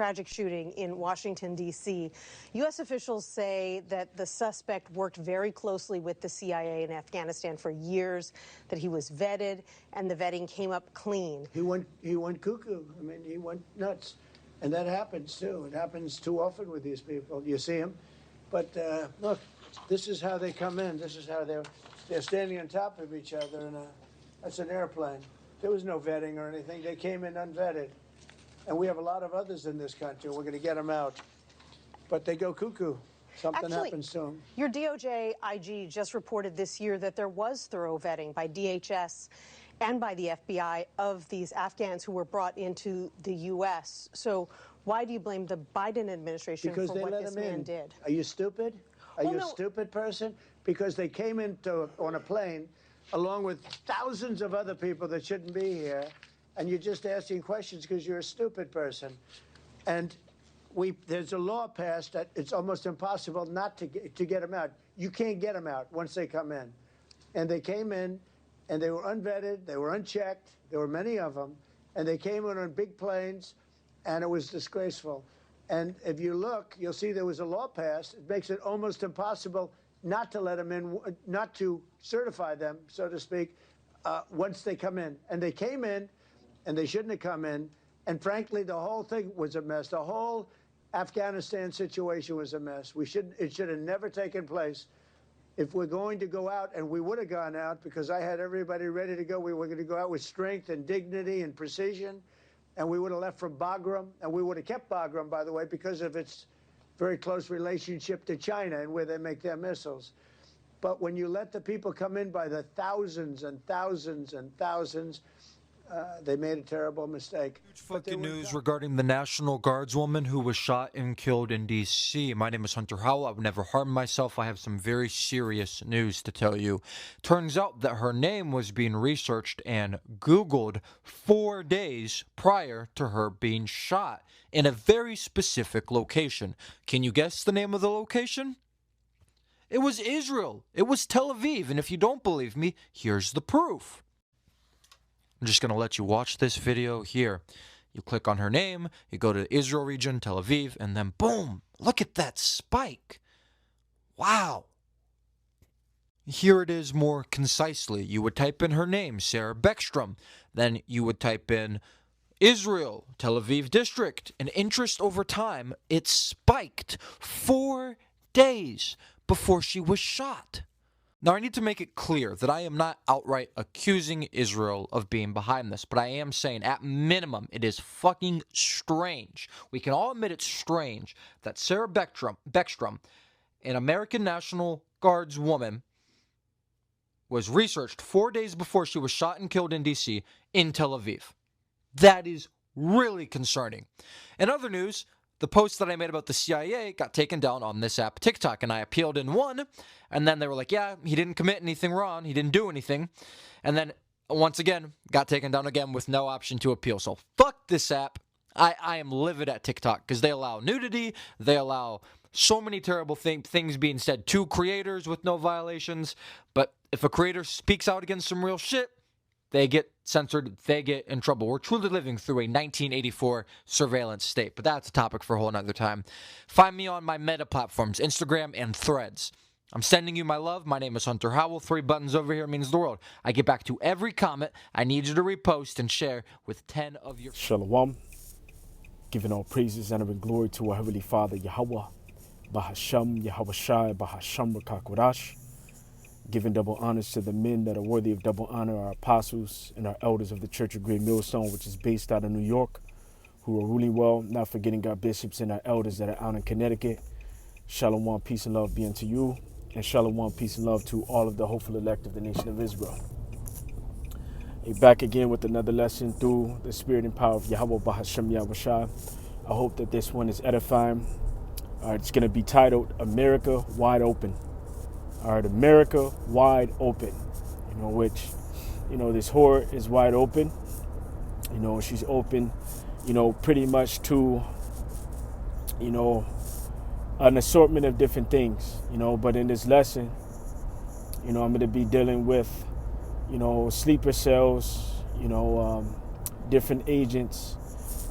tragic shooting in Washington, D.C. U.S. officials say that the suspect worked very closely with the CIA in Afghanistan for years, that he was vetted, and the vetting came up clean. He went cuckoo. I mean, he went nuts. And that happens, too. It happens too often with these people. You see them. But look, this is how they come in. This is how they're standing on top of each other. And that's an airplane. There was no vetting or anything. They came in unvetted. And we have a lot of others in this country. We're going to get them out. But they go cuckoo. Something happens to them. Your DOJ IG just reported this year that there was thorough vetting by DHS and by the FBI of these Afghans who were brought into the U.S. So why do you blame the Biden administration for what this man did? Are you stupid? Are you a stupid person? Because they came on a plane along with thousands of other people that shouldn't be here, and you're just asking questions because you're a stupid person. And there's a law passed that it's almost impossible not to get them out. You can't get them out once they come in. And they came in, and they were unvetted, they were unchecked, there were many of them, and they came in on big planes, and it was disgraceful. And if you look, you'll see there was a law passed. It makes it almost impossible not to let them in, not to certify them, so to speak, once they come in. And they came in, and they shouldn't have come in. And frankly, the whole thing was a mess. The whole Afghanistan situation was a mess. It should have never taken place. If we're going to go out, and we would have gone out because I had everybody ready to go, we were going to go out with strength and dignity and precision, and we would have left from Bagram, and we would have kept Bagram, by the way, because of its very close relationship to China and where they make their missiles. But when you let the people come in by the thousands and thousands and thousands, they made a terrible mistake. Huge fucking news regarding the National Guardswoman who was shot and killed in D.C. My name is Hunter Howell. I would never harm myself. I have some very serious news to tell you. Turns out that her name was being researched and Googled 4 days prior to her being shot in a very specific location. Can you guess the name of the location? It was Israel. It was Tel Aviv. And if you don't believe me, here's the proof. I'm just going to let you watch this video here. You click on her name, you go to Israel region, Tel Aviv, and then boom, look at that spike. Wow. Here it is more concisely. You would type in her name, Sarah Beckstrom. Then you would type in Israel, Tel Aviv district. And interest over time, it spiked 4 days before she was shot. Now, I need to make it clear that I am not outright accusing Israel of being behind this, but I am saying, at minimum, it is fucking strange. We can all admit it's strange that Sarah Beckstrom, an American National Guards woman, was researched 4 days before she was shot and killed in D.C. in Tel Aviv. That is really concerning. In other news, the post that I made about the CIA got taken down on this app, TikTok, and I appealed in one, and then they were like, yeah, he didn't commit anything wrong, he didn't do anything, and then, once again, got taken down again with no option to appeal. So, fuck this app. I am livid at TikTok, because they allow nudity, they allow so many terrible things being said to creators with no violations, but if a creator speaks out against some real shit, they get censored, they get in trouble. We're truly living through a 1984 surveillance state, but that's a topic for a whole nother time. Find me on my meta platforms, Instagram and Threads. I'm sending you my love. My name is Hunter Howell. 3 buttons over here means the world. I get back to every comment. I need you to repost and share with 10 of your... Shalom. Giving all praises, honor, and glory to our Heavenly Father, Yahweh, Bahasham, Yahweh Shai, Bahasham, Rakakwadash. Giving double honors to the men that are worthy of double honor, our apostles and our elders of the Church of Great Millstone, which is based out of New York, who are ruling well, not forgetting our bishops and our elders that are out in Connecticut. Shalom, peace and love be unto you, and shalom, peace and love to all of the hopeful elect of the nation of Israel. Back again with another lesson through the spirit and power of Yahweh Bahasham Yahweh Shai. I hope that this one is edifying. It's going to be titled America Wide Open. All right, America wide open, which, this whore is wide open. She's open, pretty much to, an assortment of different things, but in this lesson, I'm going to be dealing with, sleeper cells, different agents,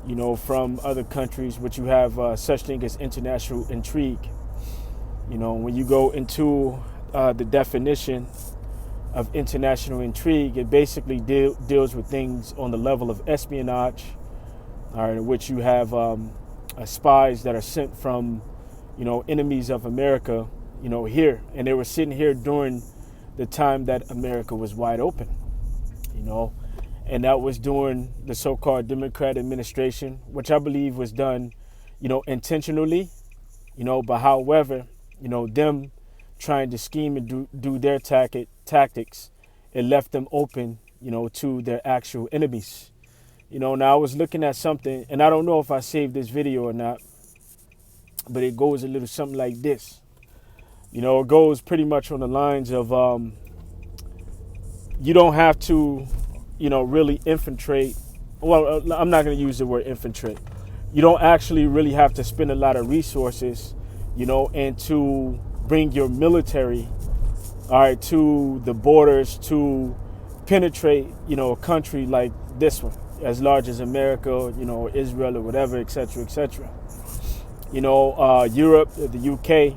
you know, from other countries, which you have such thing as international intrigue. You know, when you go into the definition of international intrigue, it basically deals with things on the level of espionage, in which you have spies that are sent from, you know, enemies of America, you know, here. And they were sitting here during the time that America was wide open, you know. And that was during the so-called Democrat administration, which I believe was done, you know, intentionally, you know, but however, you know, them trying to scheme and do their tactics, it left them open, you know, to their actual enemies. You know, now I was looking at something, and I don't know if I saved this video or not, but it goes a little something like this. You know, it goes pretty much on the lines of you don't have to, you know, really infiltrate. Well, I'm not going to use the word infiltrate. You don't actually really have to spend a lot of resources, you know, and to bring your military, all right, to the borders to penetrate, you know, a country like this one, as large as America, you know, Israel or whatever, et cetera, et cetera. You know, Europe, the UK,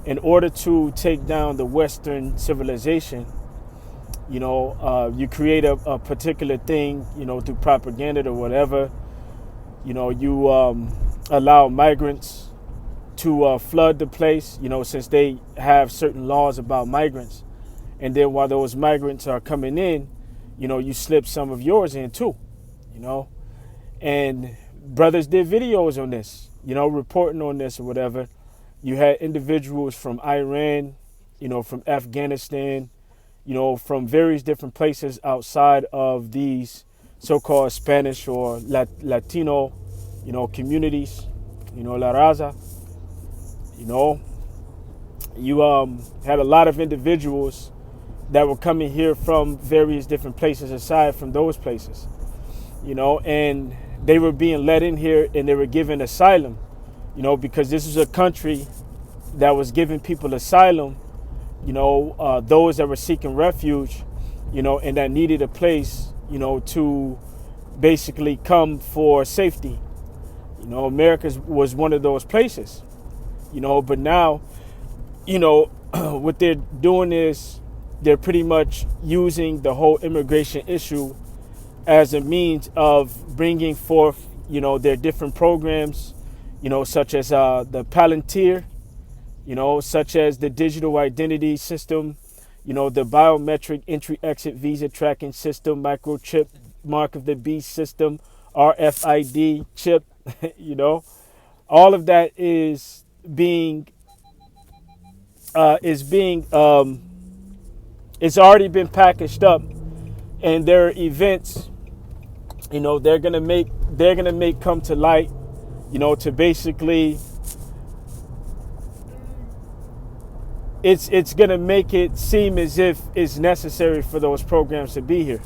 in order to take down the Western civilization, you know, you create a particular thing, you know, through propaganda or whatever. You know, you allow migrants to flood the place, you know, since they have certain laws about migrants. And then while those migrants are coming in, you know, you slip some of yours in too, you know. And brothers did videos on this, you know, reporting on this or whatever. You had individuals from Iran, you know, from Afghanistan, you know, from various different places outside of these so-called Spanish or Latino, you know, communities, you know, La Raza, you know. You had a lot of individuals that were coming here from various different places aside from those places, you know, and they were being let in here and they were given asylum, you know, because this is a country that was giving people asylum, you know, those that were seeking refuge, you know, and that needed a place, you know, to basically come for safety. You know, America was one of those places, you know, but now, you know, what they're doing is they're pretty much using the whole immigration issue as a means of bringing forth, you know, their different programs, you know, such as the Palantir, you know, such as the digital identity system, you know, the biometric entry-exit visa tracking system, microchip, mark of the beast system, RFID chip, you know, all of that is being it's already been packaged up, and there are events, you know, they're gonna make come to light, you know, to basically it's gonna make it seem as if it's necessary for those programs to be here,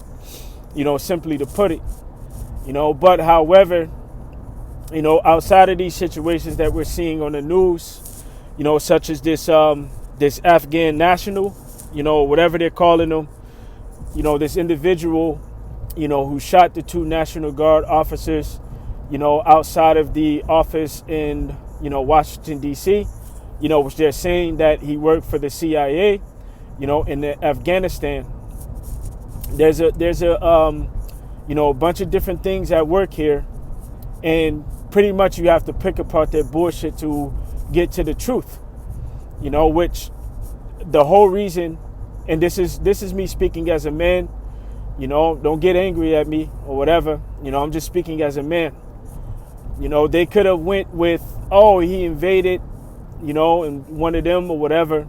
you know, simply to put it, you know. But however, you know, outside of these situations that we're seeing on the news, you know, such as this this Afghan national, you know, whatever they're calling them, you know, this individual, you know, who shot the 2 National Guard officers, you know, outside of the office in, you know, Washington, D.C., you know, which they're saying that he worked for the CIA, you know, in Afghanistan. There's a you know, a bunch of different things at work here, and pretty much you have to pick apart that bullshit to get to the truth, you know, which the whole reason, and this is me speaking as a man, you know, don't get angry at me or whatever, you know, I'm just speaking as a man. You know, they could have went with, oh, he invaded, you know, and one of them or whatever,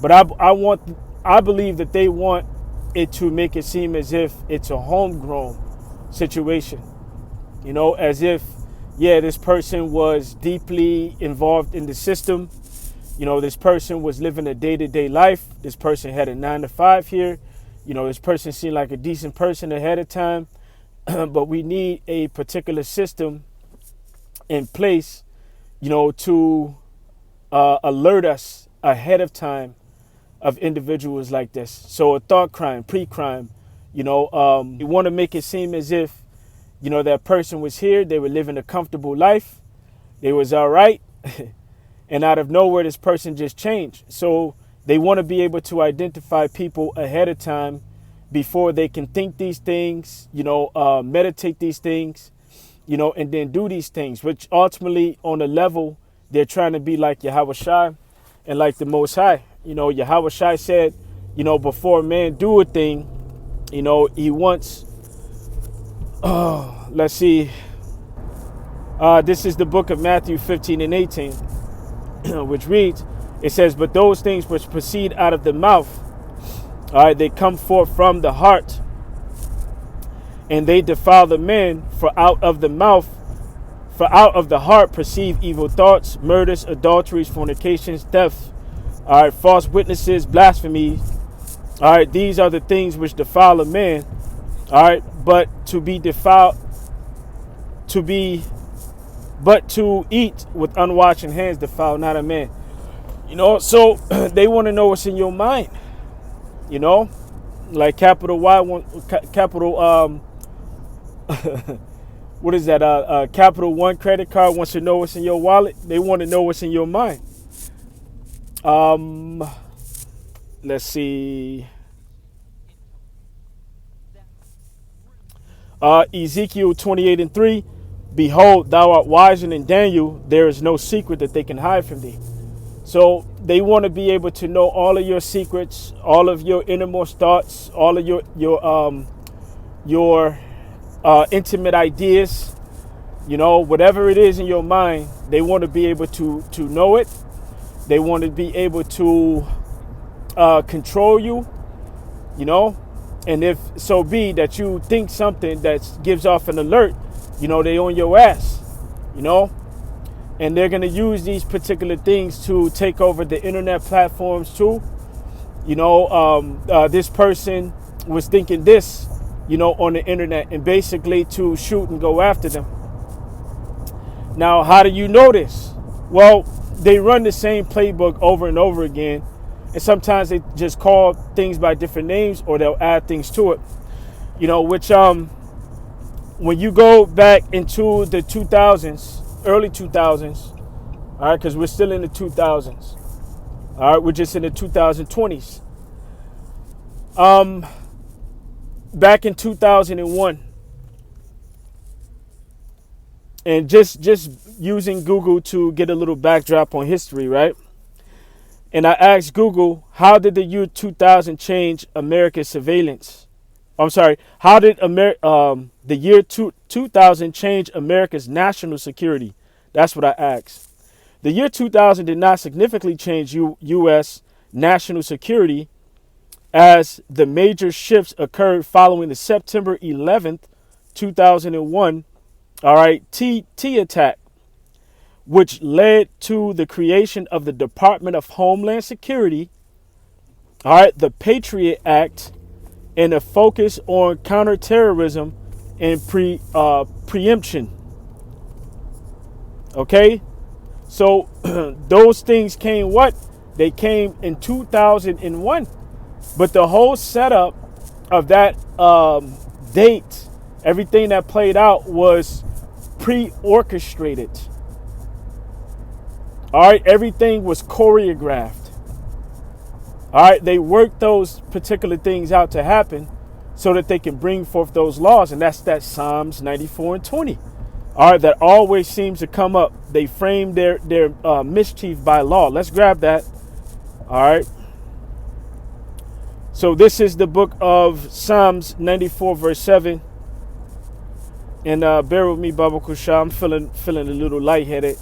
but I believe that they want it to make it seem as if it's a homegrown situation, you know, as if, yeah, this person was deeply involved in the system. You know, this person was living a day-to-day life. This person had a 9-to-5 here. You know, this person seemed like a decent person ahead of time. But we need a particular system in place, you know, to alert us ahead of time of individuals like this. So a thought crime, pre-crime, you know, you want to make it seem as if, You know, that person was here. They were living a comfortable life. They was all right. And out of nowhere, this person just changed. So they want to be able to identify people ahead of time before they can think these things, meditate these things, and then do these things, which ultimately on a level, they're trying to be like Yahweh Shai and like the Most High. Yahweh Shai said, before man do a thing, he wants, let's see. This is the book of Matthew 15 and 18, which reads, it says, but those things which proceed out of the mouth, all right, they come forth from the heart, and they defile the man, for out of the heart perceive evil thoughts, murders, adulteries, fornications, thefts, all right, false witnesses, blasphemy. All right, these are the things which defile a man. All right, but to eat with unwashed hands defile not a man. So they want to know what's in your mind. Like capital what is that? Capital One credit card wants to know what's in your wallet. They want to know what's in your mind. Let's see. Ezekiel 28 and 3. Behold, thou art wiser than Daniel. There is no secret that they can hide from thee. So they want to be able to know all of your secrets, all of your innermost thoughts, all of your intimate ideas, whatever it is in your mind. They want to be able to know it. They want to be able to control you, and if so be that you think something that gives off an alert, they on your ass, and they're going to use these particular things to take over the internet platforms too. This person was thinking this, on the internet, and basically to shoot and go after them. Now, how do you know this? Well, they run the same playbook over and over again. And sometimes they just call things by different names, or they'll add things to it, which when you go back into the 2000s, early 2000s, all right, because we're still in the 2000s, all right, we're just in the 2020s. Back in 2001, and just using Google to get a little backdrop on history, right? And I asked Google, how did the year 2000 change America's surveillance? I'm sorry, how did the year 2000 change America's national security? That's what I asked. The year 2000 did not significantly change U.S. national security, as the major shifts occurred following the September 11th, 2001, all right, T attack, which led to the creation of the Department of Homeland Security, all right, the Patriot Act, and a focus on counterterrorism and preemption. Okay, so those things came what? They came in 2001, but the whole setup of that date, everything that played out was pre-orchestrated. All right, everything was choreographed. All right, they worked those particular things out to happen so that they can bring forth those laws. And that's that Psalms 94 and 20. All right, that always seems to come up. They frame their mischief by law. Let's grab that. All right. So this is the book of Psalms 94, verse 7. And bear with me, Baba Kusha. I'm feeling a little lightheaded.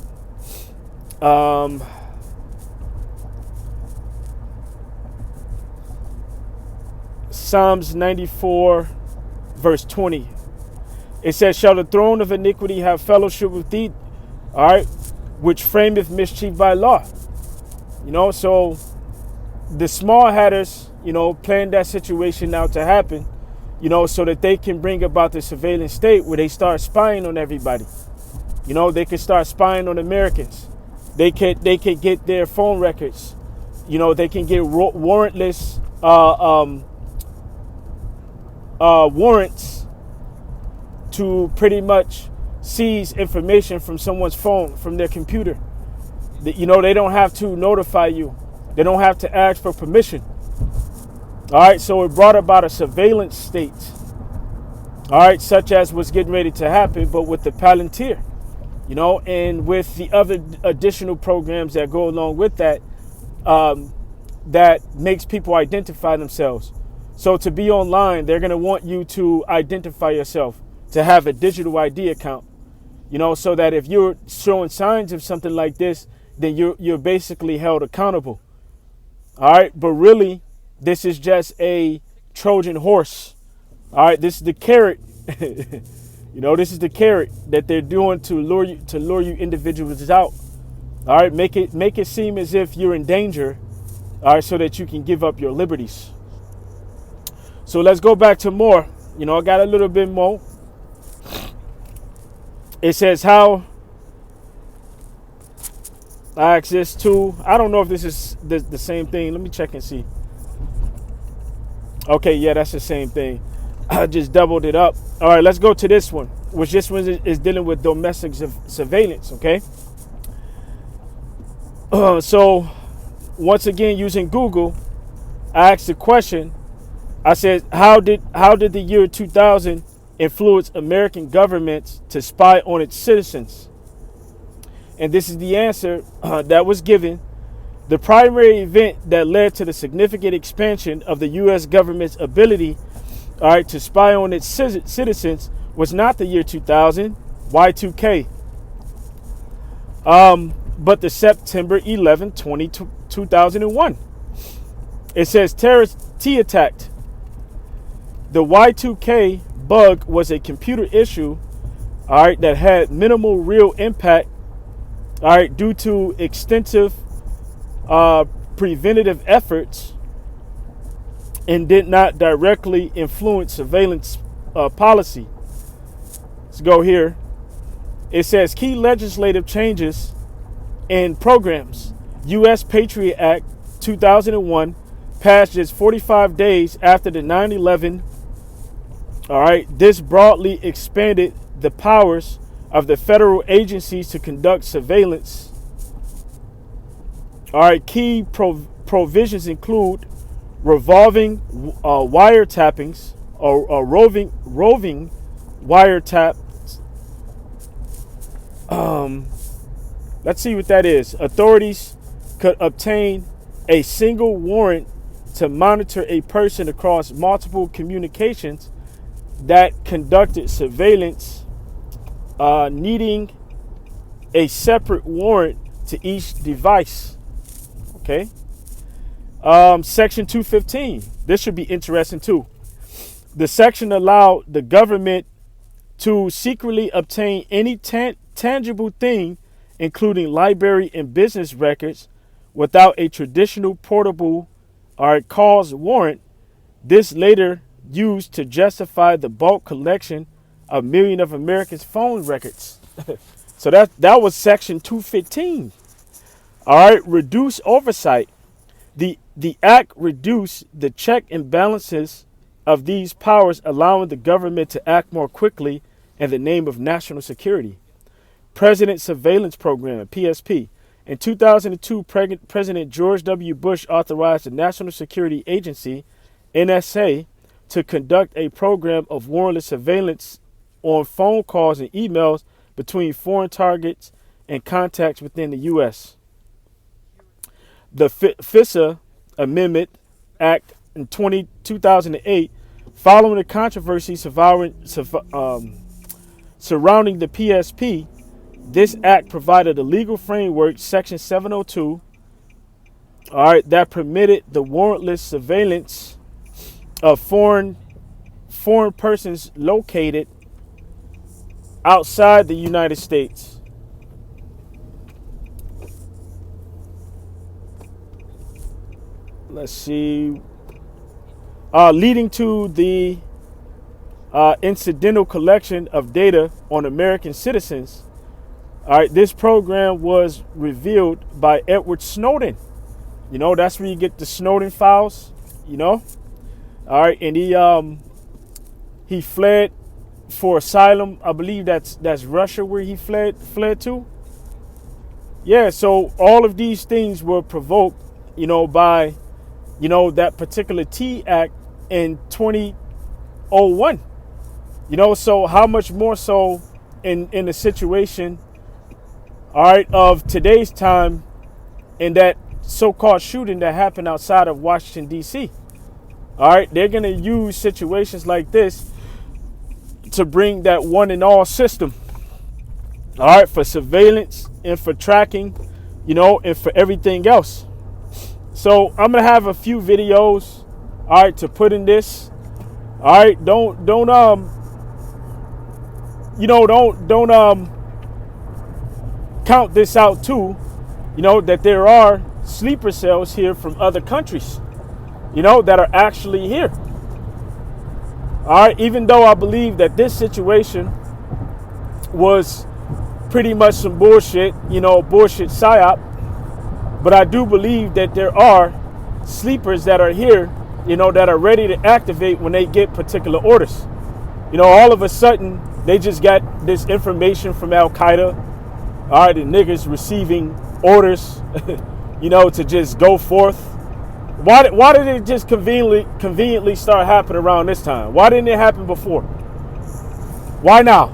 Psalms 94, verse 20. It says, shall the throne of iniquity have fellowship with thee? All right, which frameth mischief by law. So the small hatters, plan that situation out to happen, so that they can bring about the surveillance state where they start spying on everybody. They can start spying on Americans. They could get their phone records. They can get warrantless warrants to pretty much seize information from someone's phone, from their computer. You know, they don't have to notify you. They don't have to ask for permission. All right, so it brought about a surveillance state. All right, such as what's getting ready to happen, but with the Palantir, you know, and with the other additional programs that go along with that, that makes people identify themselves. So to be online, they're going to want you to identify yourself, to have a digital ID account, you know, so that if you're showing signs of something like this, then you're basically held accountable. All right, but really, this is just a Trojan horse. All right, this is the carrot. You know, this is the carrot that they're doing to lure you individuals out. All right, make it seem as if you're in danger. All right, so that you can give up your liberties. So let's go back to more. You know, I got a little bit more. It says how access to. I don't know if this is the same thing. Let me check and see. Okay, yeah, that's the same thing. I just doubled it up. All right, let's go to this one, which this one is dealing with domestic surveillance, okay? So, once again, using Google, I asked the question. I said, how did the year 2000 influence American governments to spy on its citizens? And this is the answer that was given. The primary event that led to the significant expansion of the U.S. government's ability, all right, to spy on its citizens was not the year 2000, Y2K, but the September 11, 2001. It says terrorist T attacked. The Y2K bug was a computer issue, all right, that had minimal real impact, all right, due to extensive preventative efforts, and did not directly influence surveillance policy. Let's go here. It says key legislative changes and programs. U.S. Patriot Act 2001 passed just 45 days after the 9/11. All right, this broadly expanded the powers of the federal agencies to conduct surveillance. All right, key provisions include revolving wiretappings or roving wiretaps. Let's see what that is. Authorities could obtain a single warrant to monitor a person across multiple communications that conducted surveillance, needing a separate warrant to each device. Okay. Section 215. This should be interesting too. The section allowed the government to secretly obtain any tangible thing, including library and business records, without a traditional portable or cause warrant. This later used to justify the bulk collection of millions of Americans' phone records. So that was section 215. All right, reduce oversight. The act reduced the check and balances of these powers, allowing the government to act more quickly in the name of national security. President Surveillance Program, PSP. In 2002, President George W. Bush authorized the National Security Agency, NSA, to conduct a program of warrantless surveillance on phone calls and emails between foreign targets and contacts within the U.S. The FISA Amendment Act in 2008, following the controversy surrounding the PSP, this act provided a legal framework, Section 702, all right, that permitted the warrantless surveillance of foreign persons located outside the United States. Let's see. Leading to the incidental collection of data on American citizens. All right, this program was revealed by Edward Snowden. You know, that's where you get the Snowden files, you know. All right, and he fled for asylum. I believe that's Russia where he fled to. Yeah, so all of these things were provoked, by, that particular T Act in 2001. So how much more so in the situation, all right, of today's time, in that so-called shooting that happened outside of Washington, D.C. All right, they're going to use situations like this to bring that one and all system, all right, for surveillance and for tracking, and for everything else. So I'm going to have a few videos, all right, to put in this. All right, don't count this out too, that there are sleeper cells here from other countries, that are actually here. All right, even though I believe that this situation was pretty much some bullshit, bullshit psyop, but I do believe that there are sleepers that are here, that are ready to activate when they get particular orders. All of a sudden, they just got this information from Al Qaeda. All right, the niggas receiving orders, to just go forth. Why did it just conveniently start happening around this time? Why didn't it happen before? Why now?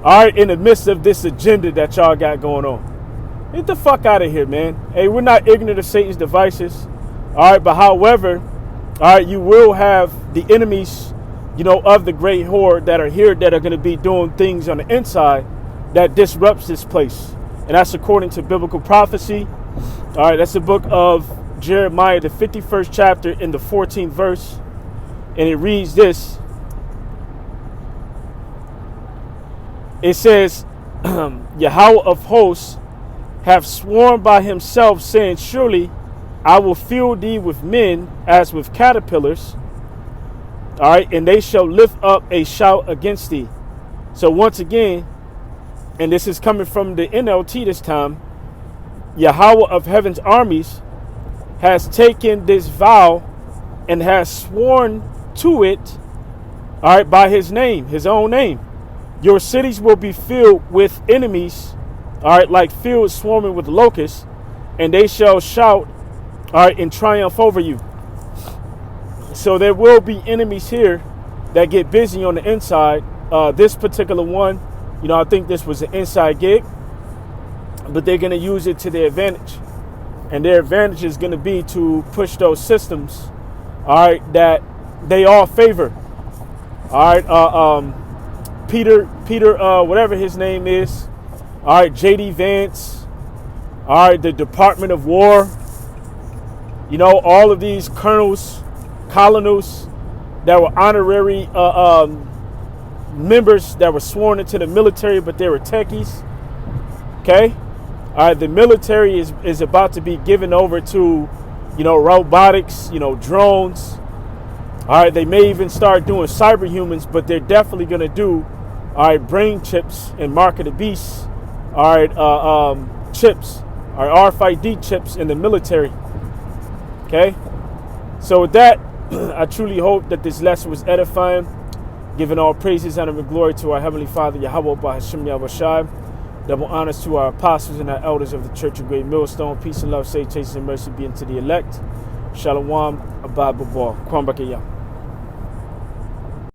All right, in the midst of this agenda that y'all got going on. Get the fuck out of here, man. Hey, we're not ignorant of Satan's devices. All right, but however, all right, you will have the enemies, of the great horde that are here that are going to be doing things on the inside that disrupts this place. And that's according to biblical prophecy. All right, that's the book of Jeremiah, the 51st chapter in the 14th verse. And it reads this. It says, Yahweh of hosts have sworn by himself, saying, surely I will fill thee with men as with caterpillars. All right, and they shall lift up a shout against thee. So once again, and this is coming from the NLT this time, Yahweh of heaven's armies has taken this vow and has sworn to it, all right, by his name, his own name. Your cities will be filled with enemies, all right, like fields swarming with locusts, and they shall shout, all right, in triumph over you. So there will be enemies here that get busy on the inside. This particular one, I think this was an inside gig, but they're going to use it to their advantage. And their advantage is going to be to push those systems, all right, that they all favor. All right, Peter, whatever his name is. All right, J.D. Vance. All right, the Department of War. All of these colonels, colonels that were honorary members that were sworn into the military, but they were techies. Okay. All right, the military is about to be given over to, robotics, drones. All right, they may even start doing cyberhumans, but they're definitely going to do, all right, brain chips and mark of the beast, all right, chips, all right, RFID chips in the military. Okay, so with that, I truly hope that this lesson was edifying, giving all praises, honor, and glory to our Heavenly Father, Yahweh Bahashim Yahushai. Double honors to our apostles and our elders of the Church of Great Millstone. Peace and love, safe, chaste, and mercy be unto the elect. Shalom, Abba, Kwambakaya.